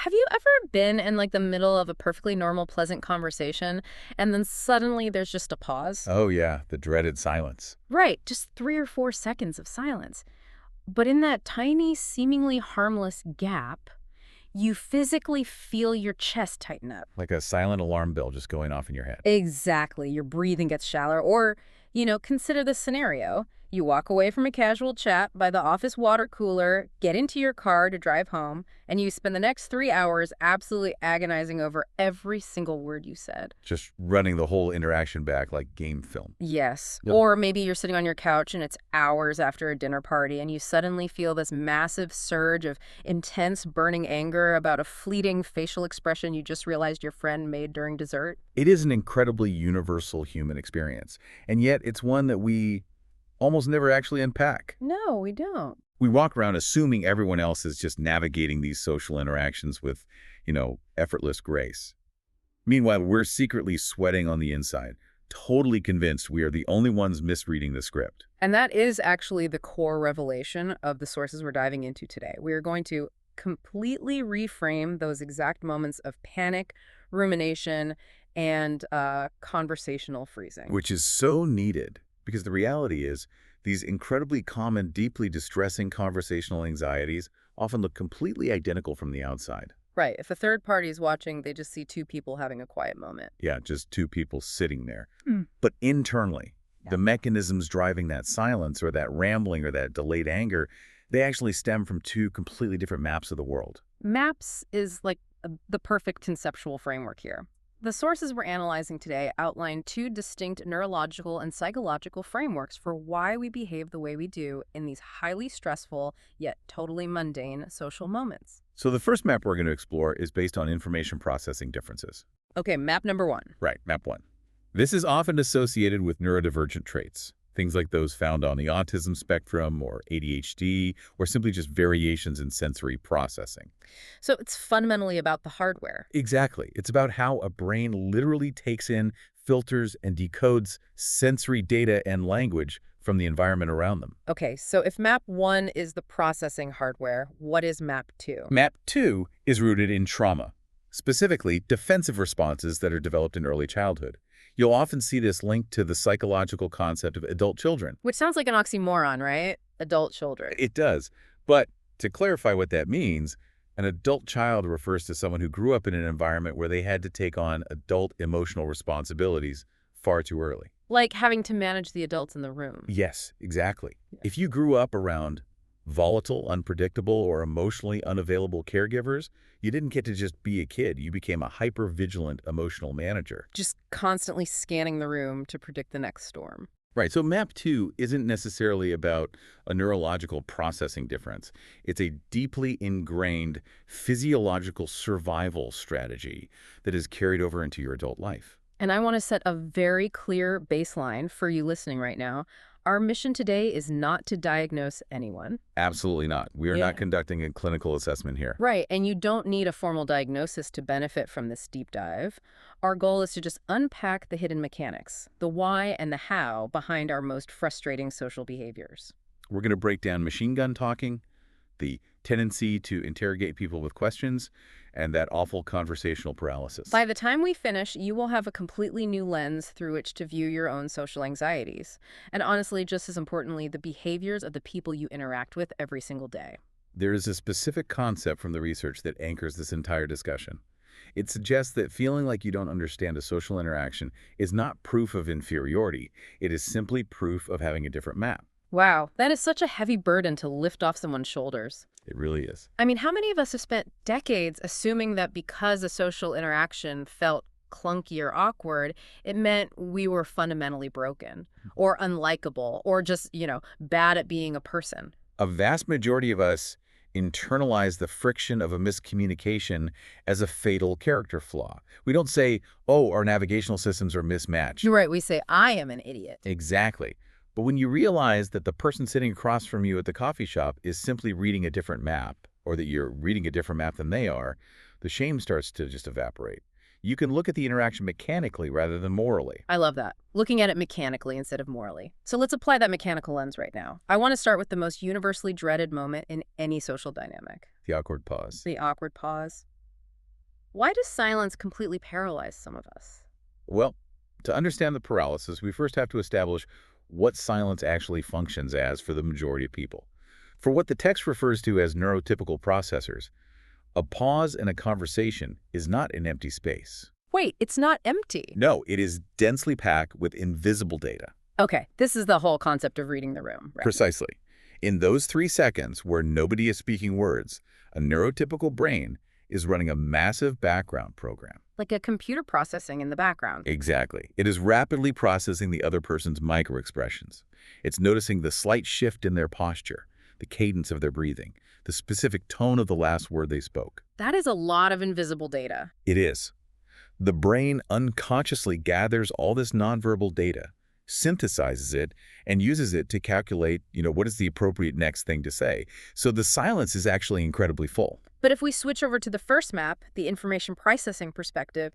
Have you ever been in like the middle of a perfectly normal, pleasant conversation, and then suddenly there's just a pause? Oh, yeah, the dreaded silence. Right, just 3 or 4 seconds of silence. But in that tiny, seemingly harmless gap, you physically feel your chest tighten up. Like a silent alarm bell just going off in your head. Exactly. Your breathing gets shallower. Or, consider this scenario. You walk away from a casual chat by the office water cooler, get into your car to drive home, and you spend the next 3 hours absolutely agonizing over every single word you said. Just running the whole interaction back like game film. Yes. Yep. Or maybe you're sitting on your couch and it's hours after a dinner party and you suddenly feel this massive surge of intense burning anger about a fleeting facial expression you just realized your friend made during dessert. It is an incredibly universal human experience, and yet it's one that we almost never actually unpack. No, we don't. We walk around assuming everyone else is just navigating these social interactions with, effortless grace. Meanwhile, we're secretly sweating on the inside, totally convinced we are the only ones misreading the script. And that is actually the core revelation of the sources we're diving into today. We are going to completely reframe those exact moments of panic, rumination, and conversational freezing. Which is so needed, because the reality is these incredibly common, deeply distressing conversational anxieties often look completely identical from the outside. Right. If a third party is watching, they just see two people having a quiet moment. Yeah, just two people sitting there. Mm. But internally, Yeah. the mechanisms driving that silence or that rambling or that delayed anger, they actually stem from two completely different maps of the world. MAPS is like the perfect conceptual framework here. The sources we're analyzing today outline two distinct neurological and psychological frameworks for why we behave the way we do in these highly stressful yet totally mundane social moments. So the first map we're going to explore is based on information processing differences. Okay, map number one. Right, map one. This is often associated with neurodivergent traits, things like those found on the autism spectrum or ADHD, or simply just variations in sensory processing. So it's fundamentally about the hardware. Exactly. It's about how a brain literally takes in, filters, and decodes sensory data and language from the environment around them. Okay, so if map one is the processing hardware, what is map two? Map 2 is rooted in trauma, specifically defensive responses that are developed in early childhood. You'll often see this linked to the psychological concept of adult children. Which sounds like an oxymoron, right? Adult children. It does. But to clarify what that means, an adult child refers to someone who grew up in an environment where they had to take on adult emotional responsibilities far too early. Like having to manage the adults in the room. Yes, exactly. If you grew up around volatile, unpredictable, or emotionally unavailable caregivers, you didn't get to just be a kid. You became a hyper-vigilant emotional manager. Just constantly scanning the room to predict the next storm. Right, so MAP 2 isn't necessarily about a neurological processing difference. It's a deeply ingrained physiological survival strategy that is carried over into your adult life. And I want to set a very clear baseline for you listening right now. Our mission today is not to diagnose anyone. Absolutely not. We are Yeah. not conducting a clinical assessment here. Right, and you don't need a formal diagnosis to benefit from this deep dive. Our goal is to just unpack the hidden mechanics, the why and the how behind our most frustrating social behaviors. We're going to break down machine gun talking, the tendency to interrogate people with questions, and that awful conversational paralysis. By the time we finish, you will have a completely new lens through which to view your own social anxieties. And honestly, just as importantly, the behaviors of the people you interact with every single day. There is a specific concept from the research that anchors this entire discussion. It suggests that feeling like you don't understand a social interaction is not proof of inferiority. It is simply proof of having a different map. Wow, that is such a heavy burden to lift off someone's shoulders. It really is. I mean, how many of us have spent decades assuming that because a social interaction felt clunky or awkward, it meant we were fundamentally broken or unlikable or just, bad at being a person? A vast majority of us internalize the friction of a miscommunication as a fatal character flaw. We don't say, oh, our navigational systems are mismatched. You're right, we say, I am an idiot. Exactly. But when you realize that the person sitting across from you at the coffee shop is simply reading a different map, or that you're reading a different map than they are, the shame starts to just evaporate. You can look at the interaction mechanically rather than morally. I love that. Looking at it mechanically instead of morally. So let's apply that mechanical lens right now. I want to start with the most universally dreaded moment in any social dynamic. The awkward pause. The awkward pause. Why does silence completely paralyze some of us? Well, to understand the paralysis, we first have to establish what silence actually functions as for the majority of people. For what the text refers to as neurotypical processors, a pause in a conversation is not an empty space. Wait, it's not empty. No, it is densely packed with invisible data. Okay, this is the whole concept of reading the room, right? Precisely. In those 3 seconds where nobody is speaking words, a neurotypical brain is running a massive background program. Like a computer processing in the background. Exactly. It is rapidly processing the other person's microexpressions. It's noticing the slight shift in their posture, the cadence of their breathing, the specific tone of the last word they spoke. That is a lot of invisible data. It is. The brain unconsciously gathers all this nonverbal data, synthesizes it, and uses it to calculate, what is the appropriate next thing to say. So the silence is actually incredibly full. But if we switch over to the first map, the information processing perspective,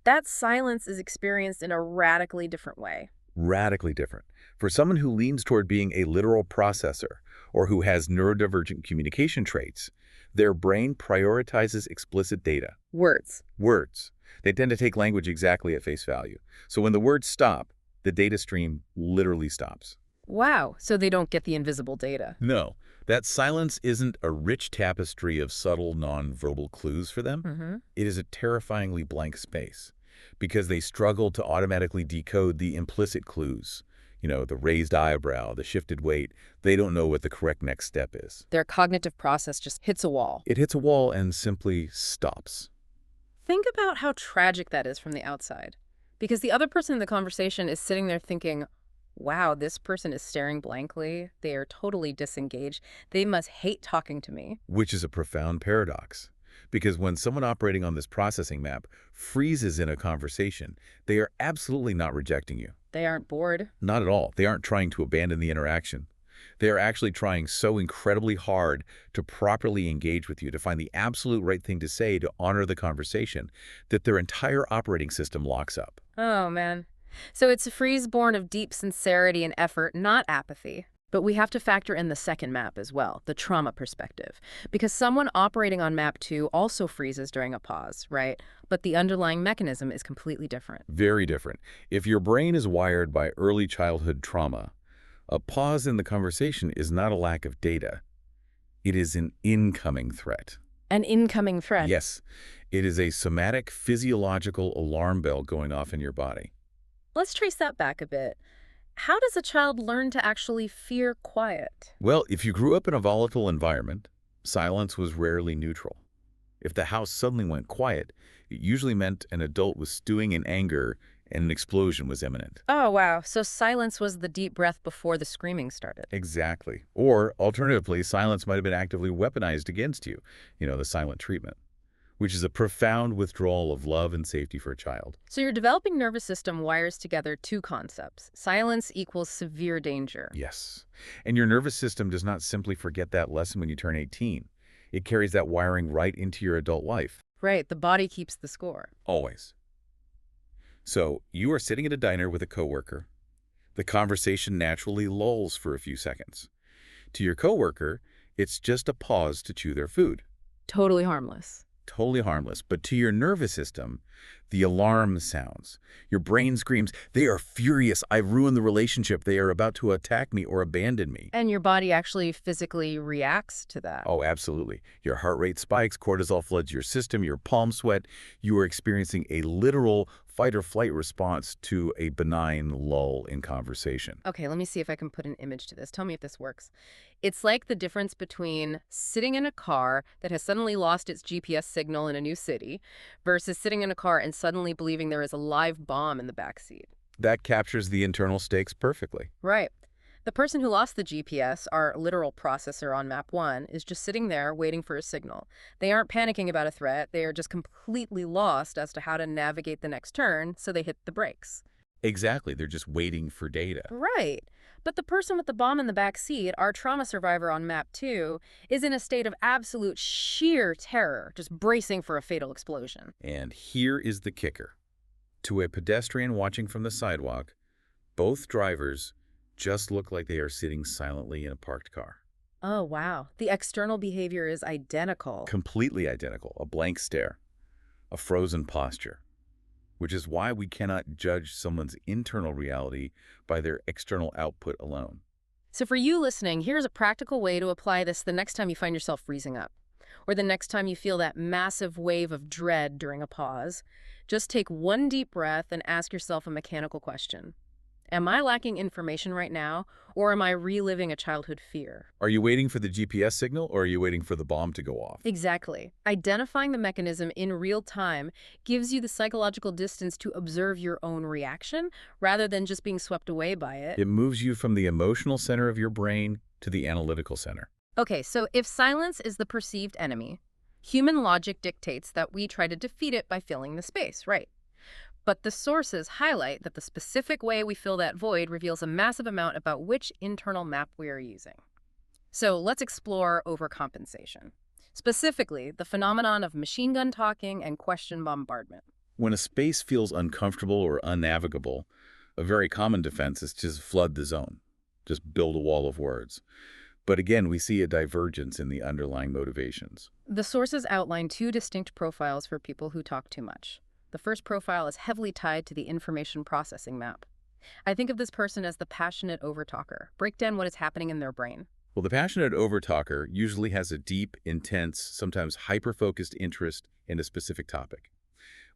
that silence is experienced in a radically different way. Radically different. For someone who leans toward being a literal processor or who has neurodivergent communication traits, their brain prioritizes explicit data. Words. Words. They tend to take language exactly at face value. So when the words stop, the data stream literally stops. Wow, so they don't get the invisible data. No, that silence isn't a rich tapestry of subtle nonverbal clues for them. It is a terrifyingly blank space because they struggle to automatically decode the implicit clues. The raised eyebrow, the shifted weight. They don't know what the correct next step is. Their cognitive process just hits a wall. It hits a wall and simply stops. Think about how tragic that is from the outside. Because the other person in the conversation is sitting there thinking, wow, this person is staring blankly. They are totally disengaged. They must hate talking to me. Which is a profound paradox. Because when someone operating on this processing map freezes in a conversation, they are absolutely not rejecting you. They aren't bored. Not at all. They aren't trying to abandon the interaction. They are actually trying so incredibly hard to properly engage with you, to find the absolute right thing to say to honor the conversation, that their entire operating system locks up. Oh, man. So it's a freeze born of deep sincerity and effort, not apathy. But we have to factor in the second map as well, the trauma perspective. Because someone operating on map 2 also freezes during a pause, right? But the underlying mechanism is completely different. Very different. If your brain is wired by early childhood trauma, a pause in the conversation is not a lack of data. It is an incoming threat. An incoming threat. Yes, it is a somatic physiological alarm bell going off in your body. Let's trace that back a bit. How does a child learn to actually fear quiet? Well, if you grew up in a volatile environment, silence was rarely neutral. If the house suddenly went quiet, it usually meant an adult was stewing in anger and an explosion was imminent. Oh, wow. So silence was the deep breath before the screaming started. Exactly. Or, alternatively, silence might have been actively weaponized against you, the silent treatment, which is a profound withdrawal of love and safety for a child. So your developing nervous system wires together two concepts. Silence equals severe danger. Yes. And your nervous system does not simply forget that lesson when you turn 18. It carries that wiring right into your adult life. Right, the body keeps the score. Always. So, you are sitting at a diner with a coworker. The conversation naturally lulls for a few seconds. To your coworker, it's just a pause to chew their food. Totally harmless. Totally harmless. But to your nervous system, the alarm sounds. Your brain screams, they are furious. I've ruined the relationship. They are about to attack me or abandon me. And your body actually physically reacts to that. Oh, absolutely. Your heart rate spikes, cortisol floods your system, your palms sweat. You are experiencing a literal fight or flight response to a benign lull in conversation. Okay, let me see if I can put an image to this. Tell me if this works. It's like the difference between sitting in a car that has suddenly lost its GPS signal in a new city versus sitting in a car and suddenly believing there is a live bomb in the backseat. That captures the internal stakes perfectly. Right. The person who lost the GPS, our literal processor on map 1, is just sitting there waiting for a signal. They aren't panicking about a threat. They are just completely lost as to how to navigate the next turn, so they hit the brakes. Exactly. They're just waiting for data. Right. But the person with the bomb in the back seat, our trauma survivor on map 2, is in a state of absolute sheer terror, just bracing for a fatal explosion. And here is the kicker. To a pedestrian watching from the sidewalk, both drivers just look like they are sitting silently in a parked car. Oh, wow. The external behavior is identical. Completely identical, a blank stare. a frozen posture, which is why we cannot judge someone's internal reality by their external output alone. So for you listening, here's a practical way to apply this the next time you find yourself freezing up, or the next time you feel that massive wave of dread during a pause. Just take one deep breath and ask yourself a mechanical question. Am I lacking information right now, or am I reliving a childhood fear? Are you waiting for the GPS signal, or are you waiting for the bomb to go off? Exactly. Identifying the mechanism in real time gives you the psychological distance to observe your own reaction rather than just being swept away by it. It moves you from the emotional center of your brain to the analytical center. Okay, so if silence is the perceived enemy, human logic dictates that we try to defeat it by filling the space, right? But the sources highlight that the specific way we fill that void reveals a massive amount about which internal map we are using. So let's explore overcompensation. Specifically, the phenomenon of machine gun talking and question bombardment. When a space feels uncomfortable or unnavigable, a very common defense is to just flood the zone, just build a wall of words. But again, we see a divergence in the underlying motivations. The sources outline two distinct profiles for people who talk too much. The first profile is heavily tied to the information processing map. I think of this person as the passionate overtalker. Break down what is happening in their brain. Well, the passionate overtalker usually has a deep, intense, sometimes hyper-focused interest in a specific topic.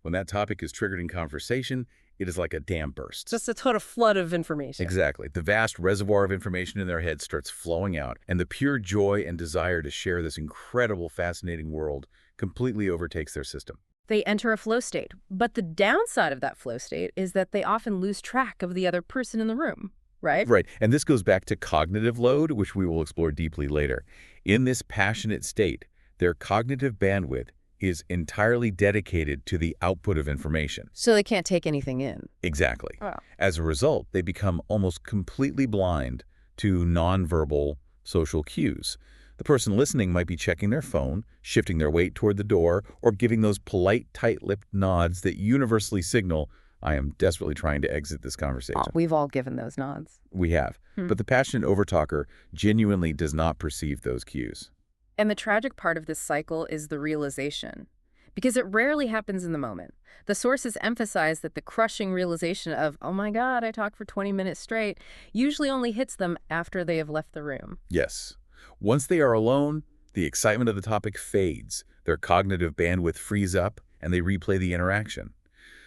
When that topic is triggered in conversation, it is like a dam bursts. Just a total flood of information. Exactly. The vast reservoir of information in their head starts flowing out, and the pure joy and desire to share this incredible, fascinating world completely overtakes their system. They enter a flow state, but the downside of that flow state is that they often lose track of the other person in the room, right? Right. And this goes back to cognitive load, which we will explore deeply later. In this passionate state, their cognitive bandwidth is entirely dedicated to the output of information. So they can't take anything in. Exactly. Wow. As a result, they become almost completely blind to nonverbal social cues. The person listening might be checking their phone, shifting their weight toward the door, or giving those polite, tight-lipped nods that universally signal, I am desperately trying to exit this conversation. We've all given those nods. We have. But the passionate overtalker genuinely does not perceive those cues. And the tragic part of this cycle is the realization, because it rarely happens in the moment. The sources emphasize that the crushing realization of, oh my God, I talked for 20 minutes straight, usually only hits them after they have left the room. Yes. Once they are alone, the excitement of the topic fades, their cognitive bandwidth frees up, and they replay the interaction.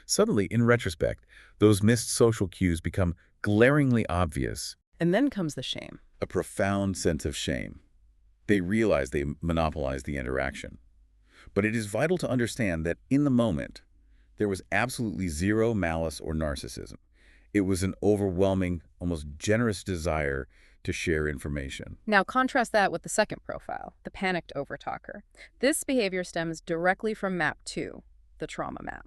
Suddenly, in retrospect, those missed social cues become glaringly obvious. And then comes the shame. A profound sense of shame. They realize they monopolized the interaction. But it is vital to understand that in the moment, there was absolutely zero malice or narcissism. It was an overwhelming, almost generous desire to share information. Now contrast that with the second profile, the panicked overtalker. This behavior stems directly from map 2, the trauma map.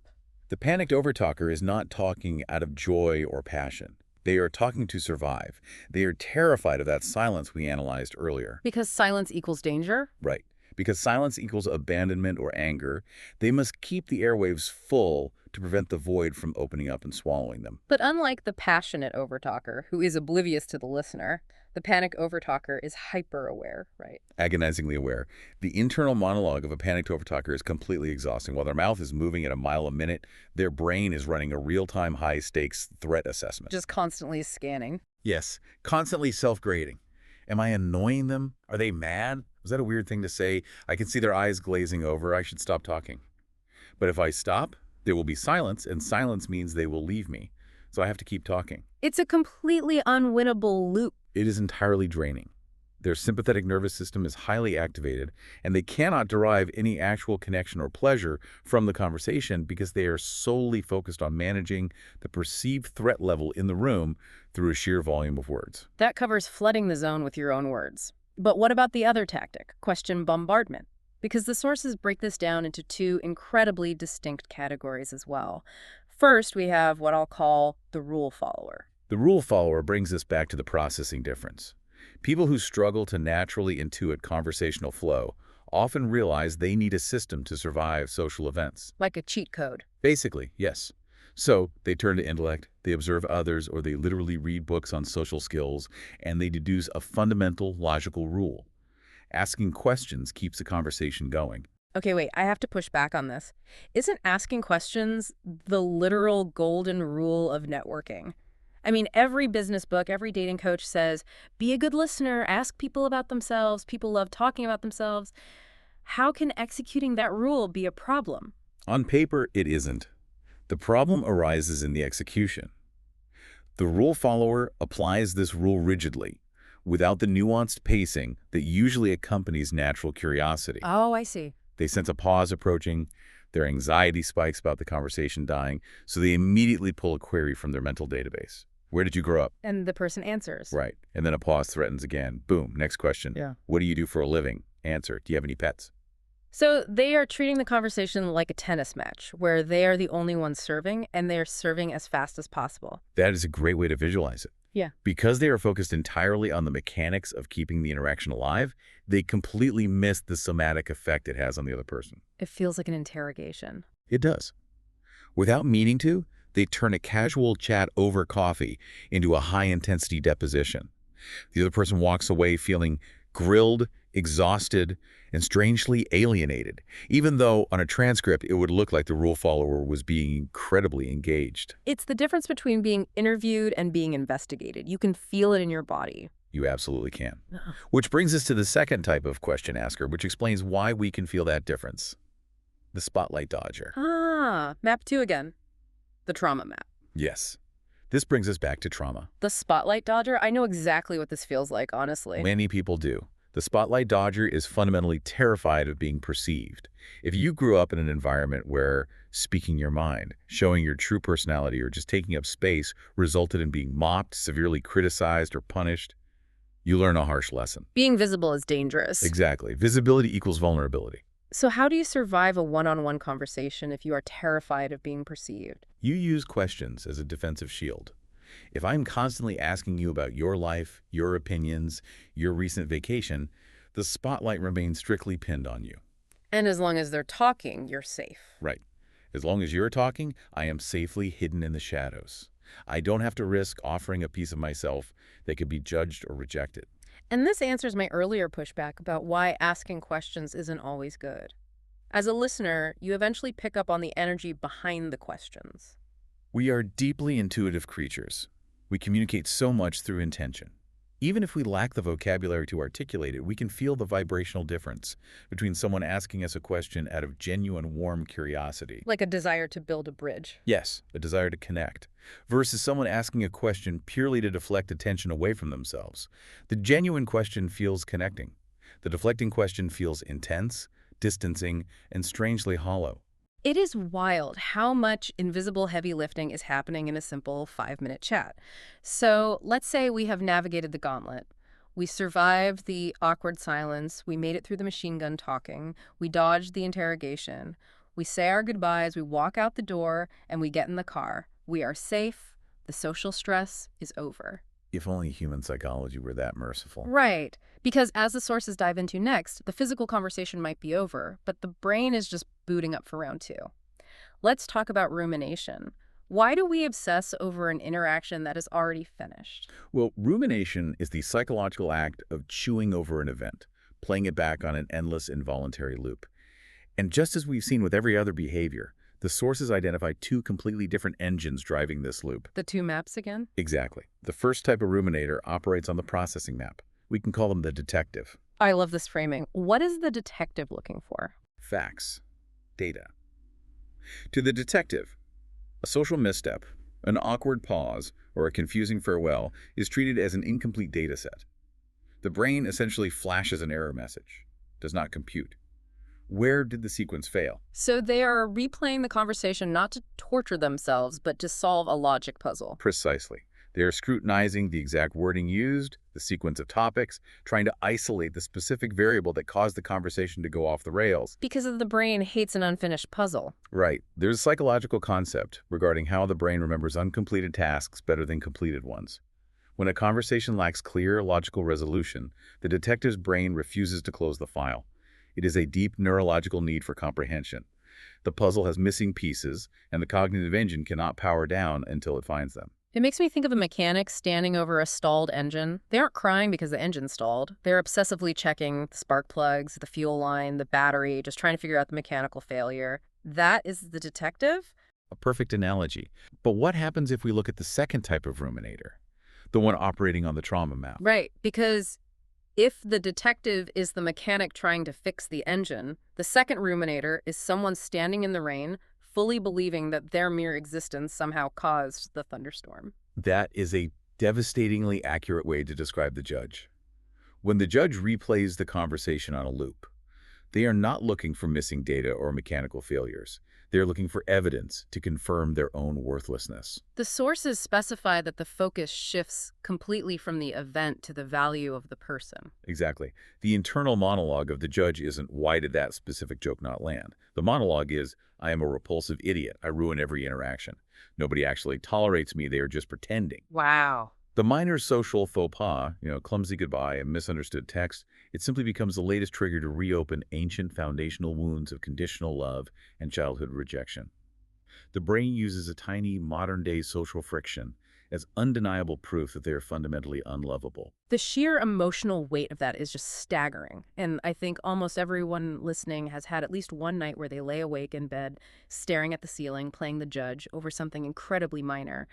The panicked overtalker is not talking out of joy or passion. They are talking to survive. They are terrified of that silence we analyzed earlier. Because silence equals danger? Right. Because silence equals abandonment or anger, they must keep the airwaves full to prevent the void from opening up and swallowing them. But unlike the passionate overtalker, who is oblivious to the listener, the panic overtalker is hyper-aware, right? Agonizingly aware. The internal monologue of a panicked overtalker is completely exhausting. While their mouth is moving at a mile a minute, their brain is running a real-time high-stakes threat assessment. Just constantly scanning. Yes, constantly self-grading. Am I annoying them? Are they mad? Was that a weird thing to say? I can see their eyes glazing over. I should stop talking. But if I stop, there will be silence, and silence means they will leave me. So I have to keep talking. It's a completely unwinnable loop. It is entirely draining. Their sympathetic nervous system is highly activated, and they cannot derive any actual connection or pleasure from the conversation because they are solely focused on managing the perceived threat level in the room through a sheer volume of words. That covers flooding the zone with your own words. But what about the other tactic, question bombardment? Because the sources break this down into two incredibly distinct categories as well. First, we have what I'll call the rule follower. The rule follower brings us back to the processing difference. People who struggle to naturally intuit conversational flow often realize they need a system to survive social events. Like a cheat code. Basically, yes. So they turn to intellect, they observe others, or they literally read books on social skills, and they deduce a fundamental logical rule. Asking questions keeps the conversation going. Okay, wait, I have to push back on this. Isn't asking questions the literal golden rule of networking? I mean, every business book, every dating coach says, be a good listener, ask people about themselves. People love talking about themselves. How can executing that rule be a problem? On paper, it isn't. The problem arises in the execution. The rule follower applies this rule rigidly, without the nuanced pacing that usually accompanies natural curiosity. Oh, I see. They sense a pause approaching, their anxiety spikes about the conversation dying, so they immediately pull a query from their mental database. Where did you grow up? And the person answers. Right. And then a pause threatens again. Boom, next question. Yeah. What do you do for a living? Answer. Do you have any pets? So they are treating the conversation like a tennis match, where they are the only ones serving, and they are serving as fast as possible. That is a great way to visualize it. Yeah. Because they are focused entirely on the mechanics of keeping the interaction alive, they completely miss the somatic effect it has on the other person. It feels like an interrogation. It does. Without meaning to, they turn a casual chat over coffee into a high-intensity deposition. The other person walks away feeling grilled, exhausted, and strangely alienated, even though on a transcript it would look like the rule follower was being incredibly engaged. It's the difference between being interviewed and being investigated. You can feel it in your body. You absolutely can. Uh-uh. Which brings us to the second type of question asker, which explains why we can feel that difference. The spotlight dodger. Ah, map 2 again. The trauma map. Yes. This brings us back to trauma. The spotlight dodger, I know exactly what this feels like, honestly. Many people do. The spotlight dodger is fundamentally terrified of being perceived. If you grew up in an environment where speaking your mind, showing your true personality, or just taking up space resulted in being mocked, severely criticized, or punished, you learn a harsh lesson. Being visible is dangerous. Exactly. Visibility equals vulnerability. So how do you survive a one-on-one conversation if you are terrified of being perceived? You use questions as a defensive shield. If I'm constantly asking you about your life, your opinions, your recent vacation, the spotlight remains strictly pinned on you. And as long as they're talking, you're safe. Right. As long as you're talking, I am safely hidden in the shadows. I don't have to risk offering a piece of myself that could be judged or rejected. And this answers my earlier pushback about why asking questions isn't always good. As a listener, you eventually pick up on the energy behind the questions. We are deeply intuitive creatures. We communicate so much through intention. Even if we lack the vocabulary to articulate it, we can feel the vibrational difference between someone asking us a question out of genuine, warm curiosity. Like a desire to build a bridge. Yes, a desire to connect, versus someone asking a question purely to deflect attention away from themselves. The genuine question feels connecting. The deflecting question feels intense, distancing, and strangely hollow. It is wild how much invisible heavy lifting is happening in a simple 5-minute chat. So let's say we have navigated the gauntlet. We survived the awkward silence. We made it through the machine gun talking. We dodged the interrogation. We say our goodbyes. We walk out the door and we get in the car. We are safe. The social stress is over. If only human psychology were that merciful. Right. Because as the sources dive into next, the physical conversation might be over, but the brain is just booting up for round 2. Let's talk about rumination. Why do we obsess over an interaction that is already finished? Well, rumination is the psychological act of chewing over an event, playing it back on an endless involuntary loop. And just as we've seen with every other behavior, the sources identify 2 completely different engines driving this loop. The 2 maps again? Exactly. The first type of ruminator operates on the processing map. We can call them the detective. I love this framing. What is the detective looking for? Facts. Data. To the detective, a social misstep, an awkward pause, or a confusing farewell is treated as an incomplete data set. The brain essentially flashes an error message, does not compute. Where did the sequence fail? So they are replaying the conversation not to torture themselves, but to solve a logic puzzle. Precisely. They are scrutinizing the exact wording used, the sequence of topics, trying to isolate the specific variable that caused the conversation to go off the rails. Because the brain hates an unfinished puzzle. Right. There's a psychological concept regarding how the brain remembers uncompleted tasks better than completed ones. When a conversation lacks clear, logical resolution, the detective's brain refuses to close the file. It is a deep neurological need for comprehension. The puzzle has missing pieces, and the cognitive engine cannot power down until it finds them. It makes me think of a mechanic standing over a stalled engine. They aren't crying because the engine's stalled. They're obsessively checking the spark plugs, the fuel line, the battery, just trying to figure out the mechanical failure. That is the detective? A perfect analogy. But what happens if we look at the second type of ruminator, the one operating on the trauma map? Right, because if the detective is the mechanic trying to fix the engine, the second ruminator is someone standing in the rain, fully believing that their mere existence somehow caused the thunderstorm. That is a devastatingly accurate way to describe the judge. When the judge replays the conversation on a loop, they are not looking for missing data or mechanical failures. They are looking for evidence to confirm their own worthlessness. The sources specify that the focus shifts completely from the event to the value of the person. Exactly. The internal monologue of the judge isn't, "Why did that specific joke not land?" The monologue is, "I am a repulsive idiot. I ruin every interaction. Nobody actually tolerates me. They are just pretending." Wow. The minor social faux pas, clumsy goodbye, a misunderstood text, it simply becomes the latest trigger to reopen ancient foundational wounds of conditional love and childhood rejection. The brain uses a tiny modern-day social friction as undeniable proof that they are fundamentally unlovable. The sheer emotional weight of that is just staggering. And I think almost everyone listening has had at least one night where they lay awake in bed, staring at the ceiling, playing the judge over something incredibly minor.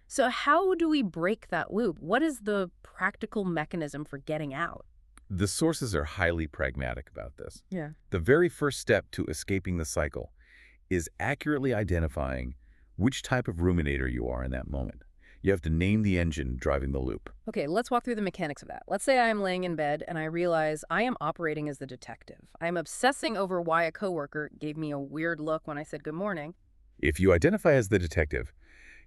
So how do we break that loop? What is the practical mechanism for getting out? The sources are highly pragmatic about this. Yeah. The very first step to escaping the cycle is accurately identifying which type of ruminator you are in that moment. You have to name the engine driving the loop. Okay, let's walk through the mechanics of that. Let's say I am laying in bed and I realize I am operating as the detective. I am obsessing over why a coworker gave me a weird look when I said good morning. If you identify as the detective,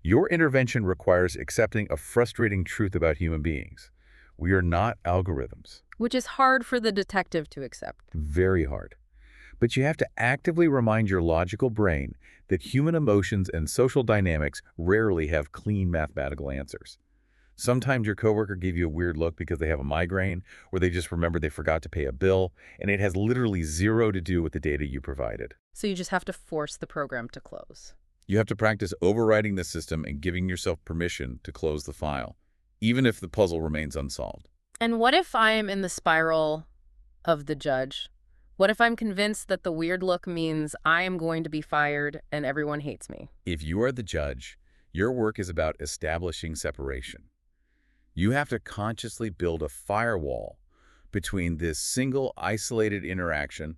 your intervention requires accepting a frustrating truth about human beings. We are not algorithms. Which is hard for the detective to accept. Very hard. But you have to actively remind your logical brain that human emotions and social dynamics rarely have clean mathematical answers. Sometimes your coworker gave you a weird look because they have a migraine, or they just remembered they forgot to pay a bill, and it has literally zero to do with the data you provided. So you just have to force the program to close. You have to practice overriding the system and giving yourself permission to close the file, even if the puzzle remains unsolved. And what if I am in the spiral of the judge? What if I'm convinced that the weird look means I am going to be fired and everyone hates me? If you are the judge, your work is about establishing separation. You have to consciously build a firewall between this single isolated interaction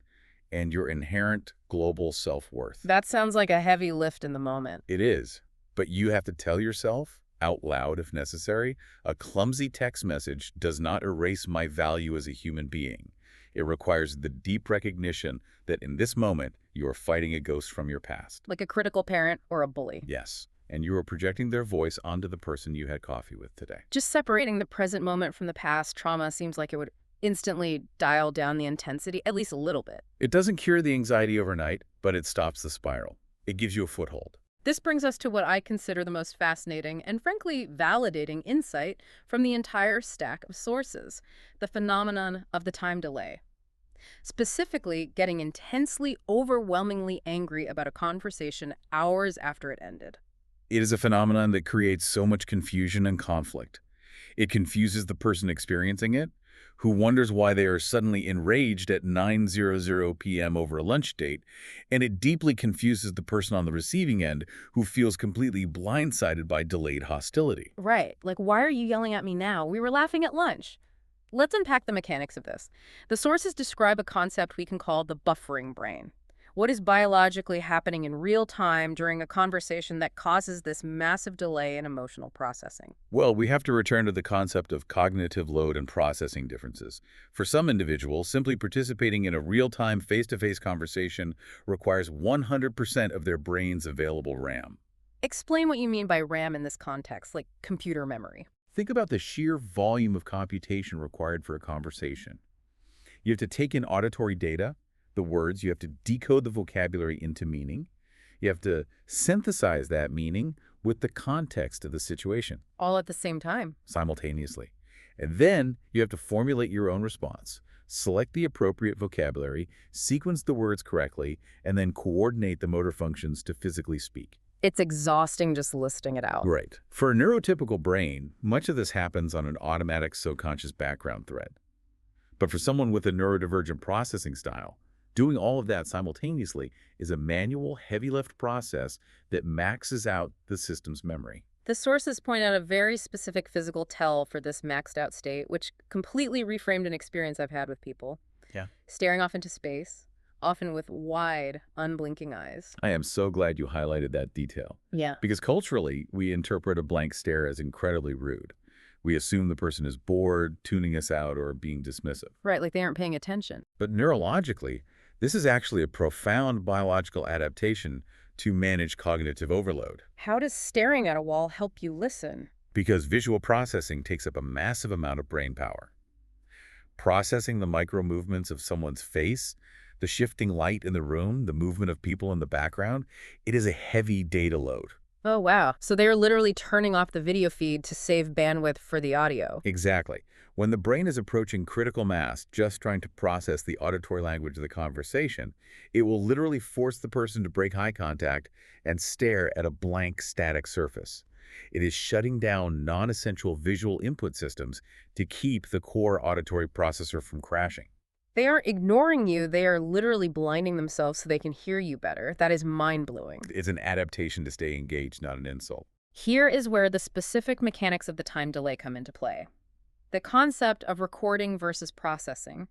and your inherent global self-worth. That sounds like a heavy lift in the moment. It is, but you have to tell yourself, out loud if necessary, a clumsy text message does not erase my value as a human being. It requires the deep recognition that in this moment, you are fighting a ghost from your past. Like a critical parent or a bully. Yes, and you are projecting their voice onto the person you had coffee with today. Just separating the present moment from the past trauma seems like it would instantly dial down the intensity, at least a little bit. It doesn't cure the anxiety overnight, but it stops the spiral. It gives you a foothold. This brings us to what I consider the most fascinating and frankly validating insight from the entire stack of sources, the phenomenon of the time delay. Specifically, getting intensely, overwhelmingly angry about a conversation hours after it ended. It is a phenomenon that creates so much confusion and conflict. It confuses the person experiencing it, who wonders why they are suddenly enraged at 9:00 p.m. over a lunch date, and it deeply confuses the person on the receiving end, who feels completely blindsided by delayed hostility. Right, like why are you yelling at me now? We were laughing at lunch. Let's unpack the mechanics of this. The sources describe a concept we can call the buffering brain. What is biologically happening in real time during a conversation that causes this massive delay in emotional processing? Well, we have to return to the concept of cognitive load and processing differences. For some individuals, simply participating in a real-time face-to-face conversation requires 100% of their brain's available RAM. Explain what you mean by RAM in this context, like computer memory. Think about the sheer volume of computation required for a conversation. You have to take in auditory data, the words, you have to decode the vocabulary into meaning. You have to synthesize that meaning with the context of the situation All at the same time. simultaneously. And then you have to formulate your own response, select the appropriate vocabulary, sequence the words correctly, and then coordinate the motor functions to physically speak. It's exhausting just listing it out. Right. For a neurotypical brain, much of this happens on an automatic subconscious background thread. But for someone with a neurodivergent processing style, doing all of that simultaneously is a manual, heavy lift process that maxes out the system's memory. The sources point out a very specific physical tell for this maxed out state, which completely reframed an experience I've had with people. Yeah. Staring off into space, often with wide, unblinking eyes. I am so glad you highlighted that detail. Yeah. Because culturally, we interpret a blank stare as incredibly rude. We assume the person is bored, tuning us out, or being dismissive. Right, like they aren't paying attention. But neurologically, this is actually a profound biological adaptation to manage cognitive overload. How does staring at a wall help you listen? Because visual processing takes up a massive amount of brain power. Processing the micro movements of someone's face, the shifting light in the room, the movement of people in the background, it is a heavy data load. Oh, wow. So they're literally turning off the video feed to save bandwidth for the audio. Exactly. When the brain is approaching critical mass, just trying to process the auditory language of the conversation, it will literally force the person to break eye contact and stare at a blank, static surface. It is shutting down non-essential visual input systems to keep the core auditory processor from crashing. They aren't ignoring you, they are literally blinding themselves so they can hear you better. That is mind-blowing. It's an adaptation to stay engaged, not an insult. Here is where the specific mechanics of the time delay come into play. The concept of recording versus processing.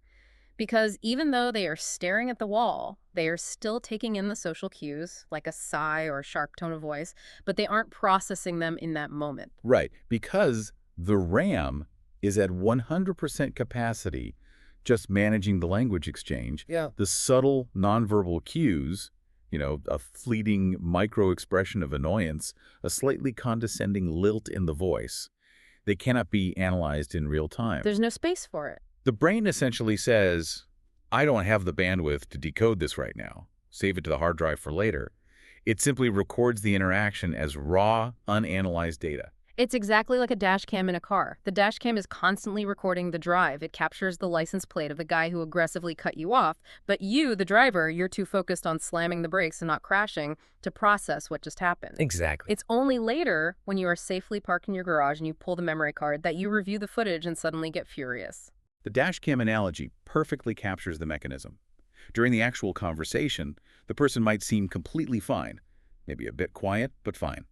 Because even though they are staring at the wall, they are still taking in the social cues, like a sigh or a sharp tone of voice, but they aren't processing them in that moment. Right, because the RAM is at 100% capacity, just managing the language exchange. Yeah. The subtle nonverbal cues, a fleeting micro-expression of annoyance, a slightly condescending lilt in the voice, they cannot be analyzed in real time. There's no space for it. The brain essentially says, I don't have the bandwidth to decode this right now. Save it to the hard drive for later. It simply records the interaction as raw, unanalyzed data. It's exactly like a dash cam in a car. The dash cam is constantly recording the drive. It captures the license plate of the guy who aggressively cut you off, but you, the driver, you're too focused on slamming the brakes and not crashing to process what just happened. Exactly. It's only later, when you are safely parked in your garage and you pull the memory card, that you review the footage and suddenly get furious. The dash cam analogy perfectly captures the mechanism. During the actual conversation, the person might seem completely fine, maybe a bit quiet, but fine.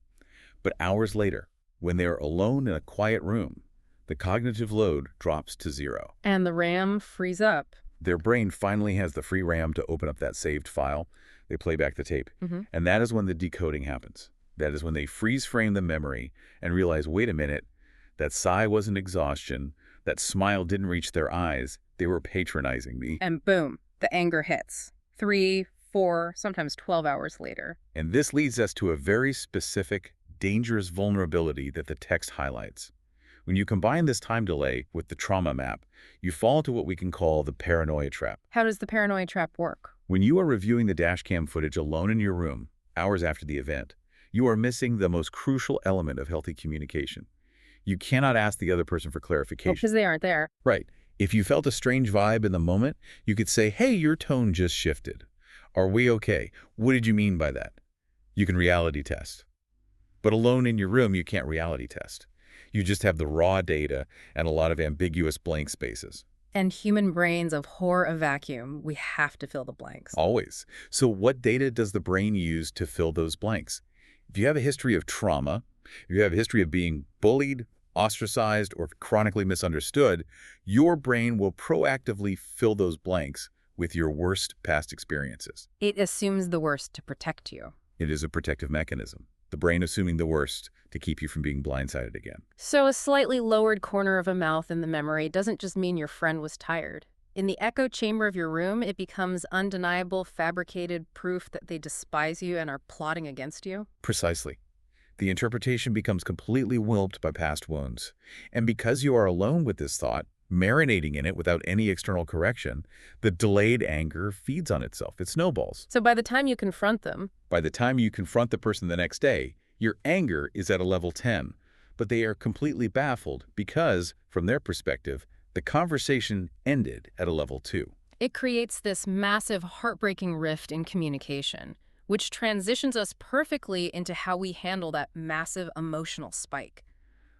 But hours later, when they are alone in a quiet room, the cognitive load drops to zero. And the RAM frees up. Their brain finally has the free RAM to open up that saved file. They play back the tape. And that is when the decoding happens. That is when they freeze frame the memory and realize, wait a minute, that sigh wasn't exhaustion, that smile didn't reach their eyes, they were patronizing me. And boom, the anger hits. 3, 4, sometimes 12 hours later. And this leads us to a very specific, dangerous vulnerability that the text highlights. When you combine this time delay with the trauma map, you fall into what we can call the paranoia trap. How does the paranoia trap work? When you are reviewing the dashcam footage alone in your room, hours after the event, you are missing the most crucial element of healthy communication. You cannot ask the other person for clarification. Because they aren't there. Right. If you felt a strange vibe in the moment, you could say, hey, your tone just shifted. Are we okay? What did you mean by that? You can reality test. But alone in your room, you can't reality test. You just have the raw data and a lot of ambiguous blank spaces. And human brains abhor a vacuum. We have to fill the blanks. Always. So what data does the brain use to fill those blanks? If you have a history of trauma, if you have a history of being bullied, ostracized, or chronically misunderstood, your brain will proactively fill those blanks with your worst past experiences. It assumes the worst to protect you. It is a protective mechanism. The brain assuming the worst to keep you from being blindsided again. So a slightly lowered corner of a mouth in the memory doesn't just mean your friend was tired. In the echo chamber of your room, it becomes undeniable, fabricated proof that they despise you and are plotting against you. Precisely. The interpretation becomes completely whelped by past wounds. And because you are alone with this thought, marinating in it without any external correction, the delayed anger feeds on itself. It snowballs. So by the time you confront them, By the time you confront the person the next day, your anger is at a level 10, but they are completely baffled because, from their perspective, the conversation ended at a level 2. it creates this massive, heartbreaking rift in communication. which transitions us perfectly into how we handle that massive emotional spike.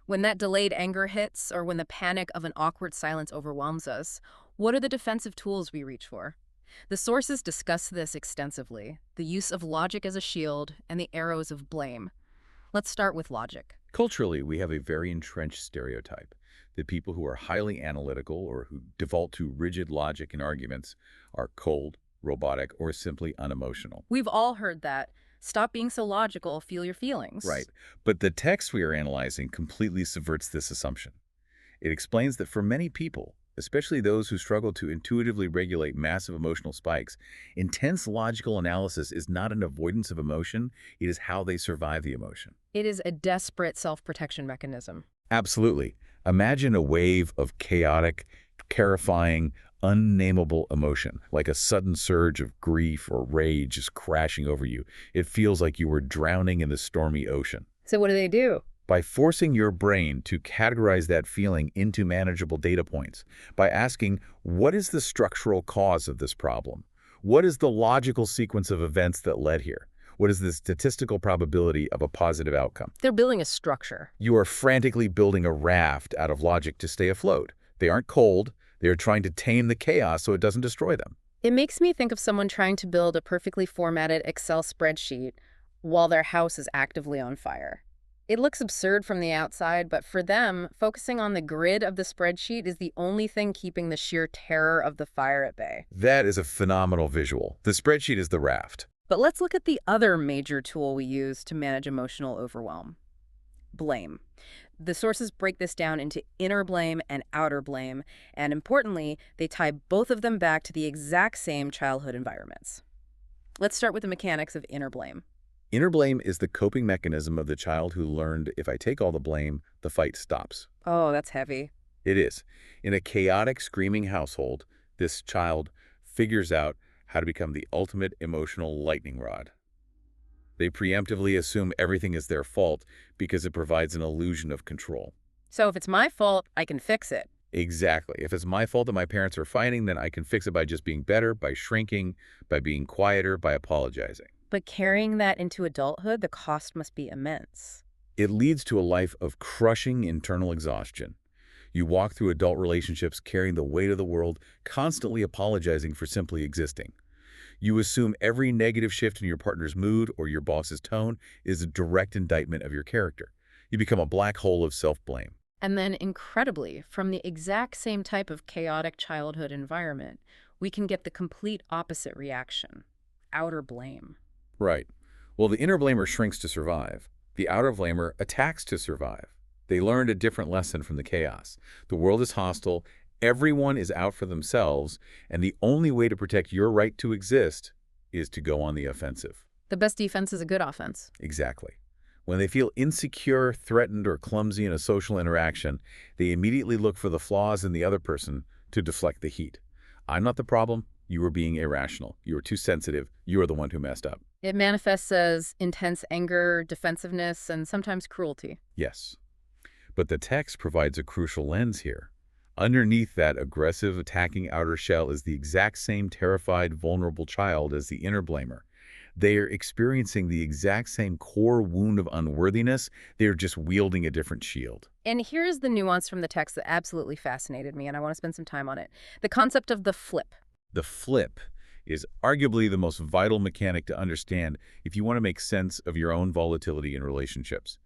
When that delayed anger hits, or when the panic of an awkward silence overwhelms us, what are the defensive tools we reach for? The sources discuss this extensively: the use of logic as a shield and the arrows of blame. Let's start with logic. Culturally, we have a very entrenched stereotype that people who are highly analytical or who default to rigid logic in arguments are cold, robotic, or simply unemotional. We've all heard that. Stop being so logical, feel your Right. feelings. But the text we are analyzing completely subverts this assumption. It explains that for many people, especially those who struggle to intuitively regulate massive emotional spikes, intense logical analysis is not an avoidance of emotion, it is how they survive the emotion. It is a desperate self-protection mechanism. Absolutely. Imagine a wave of chaotic, terrifying, unnameable emotion, like a sudden surge of grief or rage just crashing over you. It feels like you were drowning in the stormy ocean. So what do they do? By forcing your brain to categorize that feeling into manageable data points, by asking, what is the structural cause of this problem? What is the logical sequence of events that led here? What is the statistical probability of a positive outcome? They're building a structure. You are frantically building a raft out of logic to stay afloat. They aren't cold. They are trying to tame the chaos so it doesn't destroy them. It makes me think of someone trying to build a perfectly formatted Excel spreadsheet while their house is actively on fire. It looks absurd from the outside, but for them, focusing on the grid of the spreadsheet is the only thing keeping the sheer terror of the fire at bay. That is a phenomenal visual. The spreadsheet is the raft. But let's look at the other major tool we use to manage emotional overwhelm: blame. The sources break this down into inner blame and outer blame, and importantly, they tie both of them back to the exact same childhood environments. Let's start with the mechanics of inner blame. Inner blame is the coping mechanism of the child who learned, if I take all the blame, the fight stops. Oh, that's heavy. It is. In a chaotic, screaming household, this child figures out how to become the ultimate emotional lightning rod. They preemptively assume everything is their fault because it provides an illusion of control. So if it's my fault, I can fix it. Exactly. If it's my fault that my parents are fighting, then I can fix it by just being better, by shrinking, by being quieter, by apologizing. But carrying that into adulthood, the cost must be immense. It leads to a life of crushing internal exhaustion. You walk through adult relationships carrying the weight of the world, constantly apologizing for simply existing. You assume every negative shift in your partner's mood or your boss's tone is a direct indictment of your character. You become a black hole of self-blame. And then, incredibly, from the exact same type of chaotic childhood environment, we can get the complete opposite reaction: outer blame. Right. Well, the inner blamer shrinks to survive. The outer blamer attacks to survive. They learned a different lesson from the chaos. The world is hostile, everyone is out for themselves, and the only way to protect your right to exist is to go on the offensive. The best defense is a good offense. Exactly. When they feel insecure, threatened, or clumsy in a social interaction, they immediately look for the flaws in the other person to deflect the heat. I'm not the problem. You are being irrational. You are too sensitive. You are the one who messed up. It manifests as intense anger, defensiveness, and sometimes cruelty. Yes. But the text provides a crucial lens here. Underneath that aggressive, attacking outer shell is the exact same terrified, vulnerable child as the inner blamer. They are experiencing the exact same core wound of unworthiness. They are just wielding a different shield. And here's the nuance from the text that absolutely fascinated me, and I want to spend some time on it: the concept of the flip. The flip is arguably the most vital mechanic to understand if you want to make sense of your own volatility in relationships.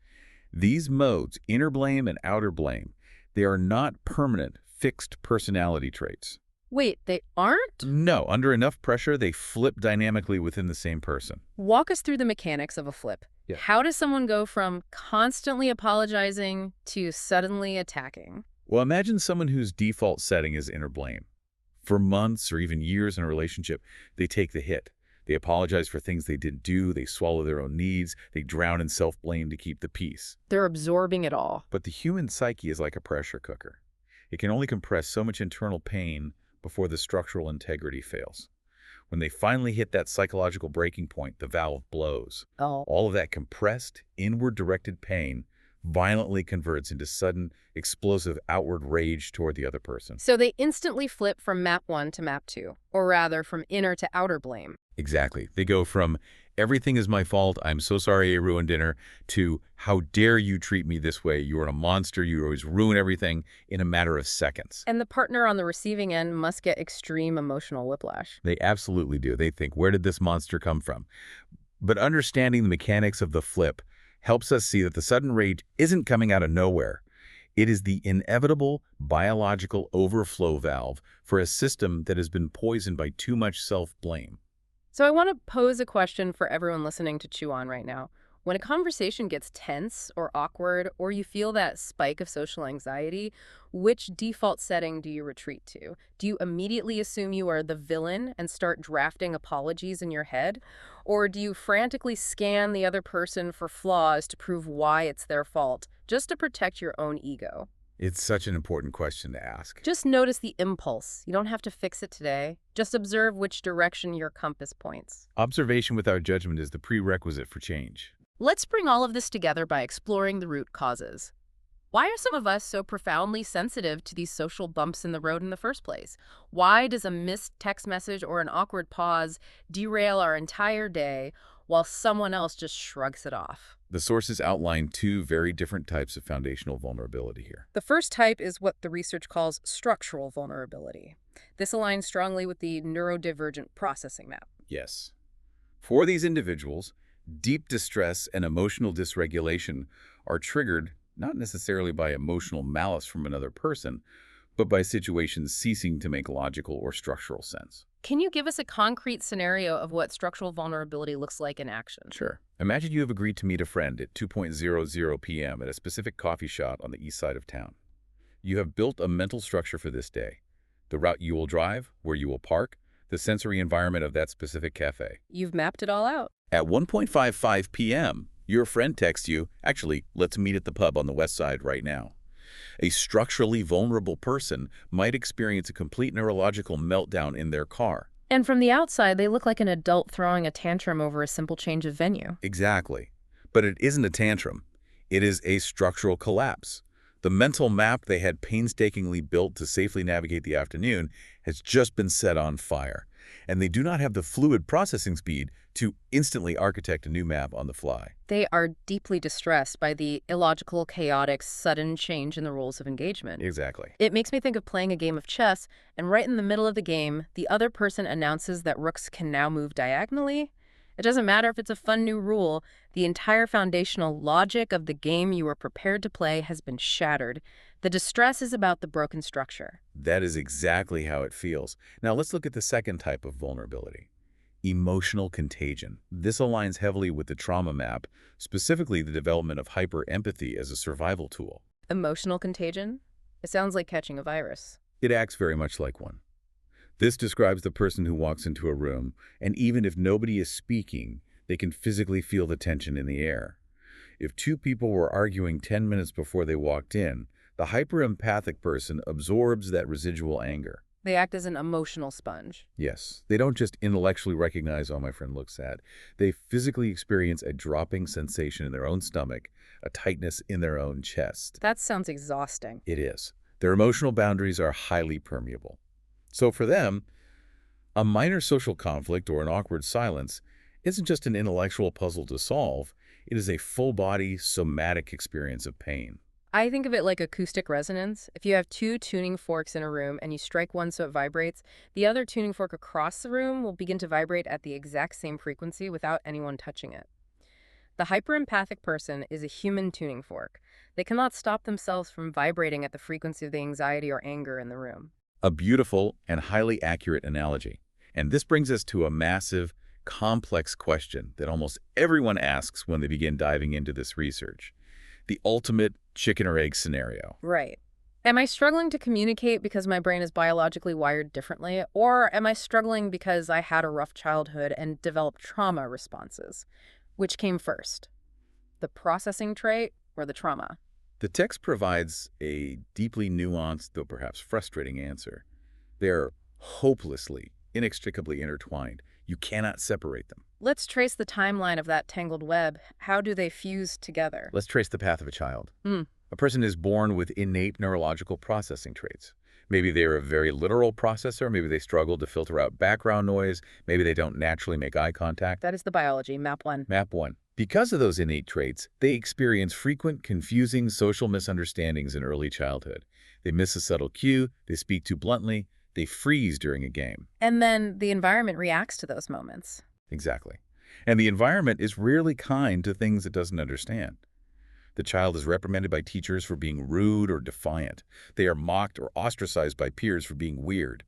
These modes, inner blame and outer blame, they are not permanent, fixed personality traits. Wait, they aren't? No, under enough pressure, they flip dynamically within the same person. Walk us through the mechanics of a flip. Yeah. How does someone go from constantly apologizing to suddenly attacking? Well, imagine someone whose default setting is inner blame. For months or even years in a relationship, they take the hit. They apologize for things they didn't do, they swallow their own needs, they drown in self-blame to keep the peace. They're absorbing it all. But the human psyche is like a pressure cooker. It can only compress so much internal pain before the structural integrity fails. When they finally hit that psychological breaking point, the valve blows. Oh. All of that compressed, inward-directed pain violently converts into sudden, explosive outward rage toward the other person. So they instantly flip from map 1 to map 2, or rather from inner to outer blame. Exactly. They go from everything is my fault, I'm so sorry I ruined dinner, to how dare you treat me this way, you're a monster, you always ruin everything in a matter of seconds. And the partner on the receiving end must get extreme emotional whiplash. They absolutely do. They think, where did this monster come from? But understanding the mechanics of the flip helps us see that the sudden rage isn't coming out of nowhere. It is the inevitable biological overflow valve for a system that has been poisoned by too much self-blame. So I want to pose a question for everyone listening to chew on right now. When a conversation gets tense or awkward, or you feel that spike of social anxiety, which default setting do you retreat to? Do you immediately assume you are the villain and start drafting apologies in your head? Or do you frantically scan the other person for flaws to prove why it's their fault, just to protect your own ego? It's such an important question to ask. Just notice the impulse. You don't have to fix it today. Just observe which direction your compass points. Observation without judgment is the prerequisite for change. Let's bring all of this together by exploring the root causes. Why are some of us so profoundly sensitive to these social bumps in the road in the first place? Why does a missed text message or an awkward pause derail our entire day while someone else just shrugs it off? The sources outline two very different types of foundational vulnerability here. The first type is what the research calls structural vulnerability. This aligns strongly with the neurodivergent processing map. Yes. For these individuals, deep distress and emotional dysregulation are triggered not necessarily by emotional malice from another person, but by situations ceasing to make logical or structural sense. Can you give us a concrete scenario of what structural vulnerability looks like in action? Sure. Imagine you have agreed to meet a friend at 2:00 p.m. at a specific coffee shop on the east side of town. You have built a mental structure for this day: the route you will drive, where you will park, the sensory environment of that specific cafe. You've mapped it all out. At 1:55 p.m., your friend texts you, actually, let's meet at the pub on the west side right now. A structurally vulnerable person might experience a complete neurological meltdown in their car. And from the outside, they look like an adult throwing a tantrum over a simple change of venue. Exactly. But it isn't a tantrum. It is a structural collapse. The mental map they had painstakingly built to safely navigate the afternoon has just been set on fire, and they do not have the fluid processing speed to instantly architect a new map on the fly. They are deeply distressed by the illogical, chaotic, sudden change in the rules of engagement. Exactly. It makes me think of playing a game of chess, and right in the middle of the game, the other person announces that rooks can now move diagonally. It doesn't matter if it's a fun new rule, the entire foundational logic of the game you were prepared to play has been shattered. The distress is about the broken structure. That is exactly how it feels. Now let's look at the second type of vulnerability: emotional contagion. This aligns heavily with the trauma map, specifically the development of hyper-empathy as a survival tool. Emotional contagion? It sounds like catching a virus. It acts very much like one. This describes the person who walks into a room, and even if nobody is speaking, they can physically feel the tension in the air. If two people were arguing 10 minutes before they walked in, the hyper-empathic person absorbs that residual anger. They act as an emotional sponge. Yes, they don't just intellectually recognize, oh, my friend looks sad. They physically experience a dropping sensation in their own stomach, a tightness in their own chest. That sounds exhausting. It is. Their emotional boundaries are highly permeable. So for them, a minor social conflict or an awkward silence isn't just an intellectual puzzle to solve, it is a full-body, somatic experience of pain. I think of it like acoustic resonance. If you have two tuning forks in a room and you strike one so it vibrates, the other tuning fork across the room will begin to vibrate at the exact same frequency without anyone touching it. The hyperempathic person is a human tuning fork. They cannot stop themselves from vibrating at the frequency of the anxiety or anger in the room. A beautiful and highly accurate analogy. And this brings us to a massive, complex question that almost everyone asks when they begin diving into this research: the ultimate chicken or egg scenario. Right. Am I struggling to communicate because my brain is biologically wired differently, or am I struggling because I had a rough childhood and developed trauma responses? Which came first, the processing trait or the trauma? The text provides a deeply nuanced, though perhaps frustrating answer. They're hopelessly, inextricably intertwined. You cannot separate them. Let's trace the timeline of that tangled web. How do they fuse together? Let's trace the path of a child. Hmm. A person is born with innate neurological processing traits. Maybe they're a very literal processor. Maybe they struggle to filter out background noise. Maybe they don't naturally make eye contact. That is the biology, map one. Map 1. Because of those innate traits, they experience frequent, confusing social misunderstandings in early childhood. They miss a subtle cue, they speak too bluntly, they freeze during a game. And then the environment reacts to those moments. Exactly. And the environment is rarely kind to things it doesn't understand. The child is reprimanded by teachers for being rude or defiant. They are mocked or ostracized by peers for being weird.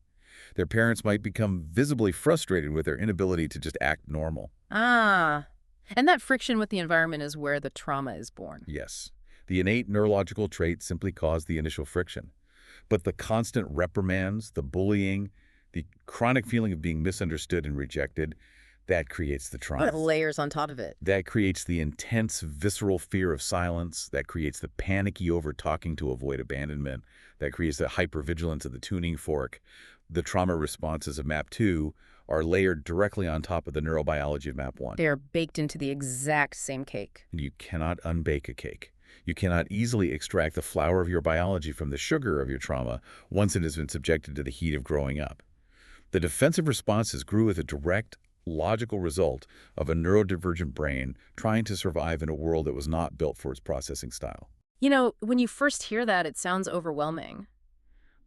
Their parents might become visibly frustrated with their inability to just act normal. Ah, and that friction with the environment is where the trauma is born. Yes, the innate neurological traits simply cause the initial friction. But the constant reprimands, the bullying, the chronic feeling of being misunderstood and rejected, that creates the trauma. But layers on top of it. That creates the intense, visceral fear of silence. That creates the panicky over-talking to avoid abandonment. That creates the hypervigilance of the tuning fork. The trauma responses of MAP 2 are layered directly on top of the neurobiology of MAP 1. They are baked into the exact same cake. And you cannot unbake a cake. You cannot easily extract the flour of your biology from the sugar of your trauma once it has been subjected to the heat of growing up. The defensive responses grew as a direct, logical result of a neurodivergent brain trying to survive in a world that was not built for its processing style. You know, when you first hear that, it sounds overwhelming.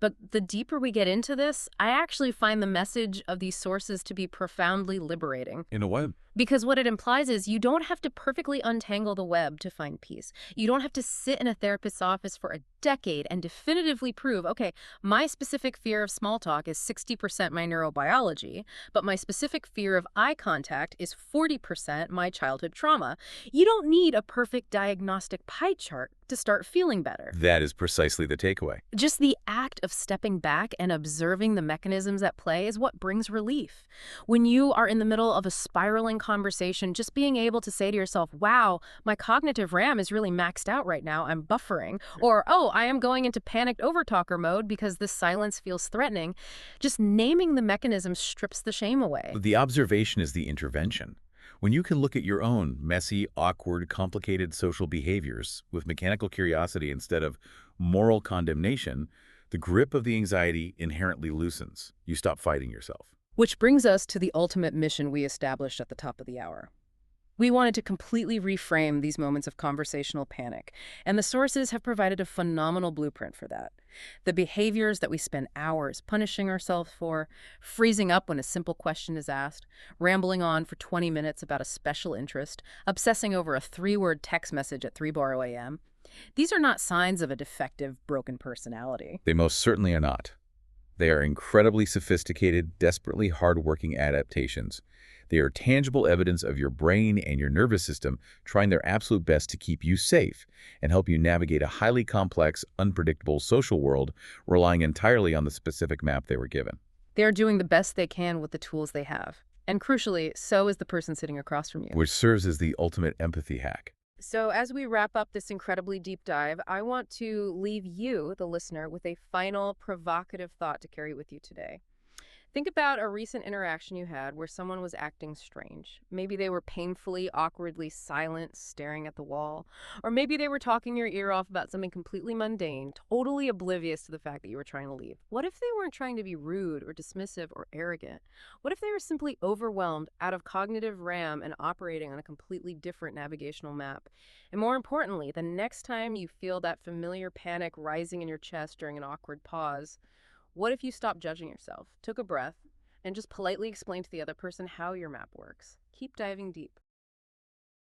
But the deeper we get into this, I actually find the message of these sources to be profoundly liberating. In a way, Because what it implies is you don't have to perfectly untangle the web to find peace. You don't have to sit in a therapist's office for a decade and definitively prove, okay, my specific fear of small talk is 60% my neurobiology, but my specific fear of eye contact is 40% my childhood trauma. You don't need a perfect diagnostic pie chart to start feeling better. that is precisely the takeaway. Just the act of stepping back and observing the mechanisms at play is what brings relief. When you are in the middle of a spiraling conversation, just being able to say to yourself, wow, my cognitive RAM is really maxed out right now, I'm buffering, or, oh, I am going into panicked overtalker mode because this silence feels threatening, just naming the mechanism strips the shame away. The observation is the intervention. When you can look at your own messy, awkward, complicated social behaviors with mechanical curiosity instead of moral condemnation, the grip of the anxiety inherently loosens. You stop fighting yourself. Which brings us to the ultimate mission we established at the top of the hour. We wanted to completely reframe these moments of conversational panic, and the sources have provided a phenomenal blueprint for that. The behaviors that we spend hours punishing ourselves for, freezing up when a simple question is asked, rambling on for 20 minutes about a special interest, obsessing over a 3-word text message at 3:00 a.m. These are not signs of a defective, broken personality. They most certainly are not. They are incredibly sophisticated, desperately hardworking adaptations. They are tangible evidence of your brain and your nervous system trying their absolute best to keep you safe and help you navigate a highly complex, unpredictable social world relying entirely on the specific map they were given. They are doing the best they can with the tools they have. And crucially, so is the person sitting across from you. Which serves as the ultimate empathy hack. So as we wrap up this incredibly deep dive, I want to leave you, the listener, with a final provocative thought to carry with you today. Think about a recent interaction you had where someone was acting strange. Maybe they were painfully, awkwardly silent, staring at the wall. Or maybe they were talking your ear off about something completely mundane, totally oblivious to the fact that you were trying to leave. What if they weren't trying to be rude or dismissive or arrogant? What if they were simply overwhelmed, out of cognitive RAM, and operating on a completely different navigational map? And more importantly, the next time you feel that familiar panic rising in your chest during an awkward pause, what if you stopped judging yourself, took a breath, and just politely explained to the other person how your map works? Keep diving deep.